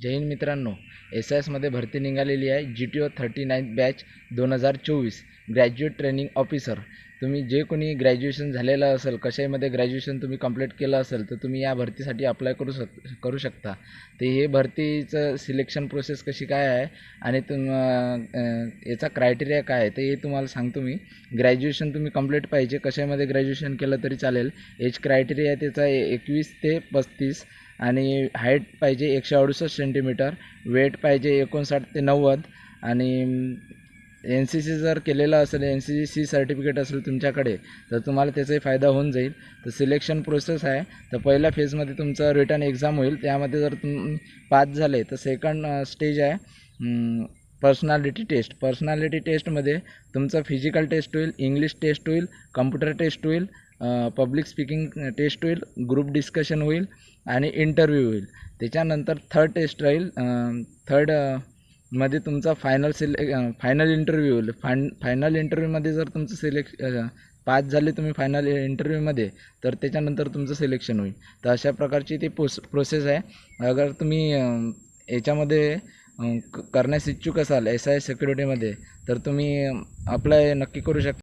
जय हिंद मित्रांनो, SAS मध्ये भरती निघालेली आहे. GTO 39 batch 2024 graduate training officer. तुम्ही जे कोणी ग्रॅज्युएशन झालेलं असेल, कशामध्ये ग्रॅज्युएशन तुम्ही कंप्लीट केलं असेल, तर तुम्ही या भरतीसाठी अप्लाय करू शकता. ते हे भरतीचं सिलेक्शन प्रोसेस कशी काय आहे आणि याचा क्रायटेरिया काय आहे ते तुम्हाला सांगतो मी. ग्रॅज्युएशन तुम्ही कंप्लीट पाहिजे, कशामध्ये ग्रॅज्युएशन केलं तरी चालेल. एज क्रायटेरिया त्याचा 21 ते 35 आणि हाईट पाहिजे 168 सेंटीमीटर, वेट पाहिजे 59 ते 90 आणि NCC जर केलेलं असेल, NCC सर्टिफिकेट असेल तुमच्याकडे, तर तुम्हाला त्याचाही फायदा होऊन जाईल. तर सिलेक्शन प्रोसेस आहे. तर पहिल्या फेजमध्ये तुमचं रिटर्न एक्झाम होईल. त्यामध्ये जर तुम्ही पास झाले तर सेकंड स्टेज आहे पर्सनॅलिटी टेस्ट. पर्सनॅलिटी टेस्टमध्ये तुमचं फिजिकल टेस्ट होईल, इंग्लिश टेस्ट होईल, कम्प्युटर टेस्ट होईल, पब्लिक स्पीकिंग टेस्ट होईल, ग्रुप डिस्कशन होईल आणि इंटरव्ह्यू होईल. त्याच्यानंतर थर्ड टेस्ट राहील. मध्ये तुमचा फायनल इंटरव्ह्यू होईल. फायनल इंटरव्ह्यूमध्ये जर तुमचं पास झाले तुम्ही फायनल इंटरव्ह्यूमध्ये, तर त्याच्यानंतर तुमचं सिलेक्शन होईल. तर अशा प्रकारची ती प्रोसेस आहे. अगर तुम्ही याच्यामध्ये करण्यास इच्छुक असाल SAS सिक्युरिटीमध्ये, तर तुम्ही अप्लाय नक्की करू शकता.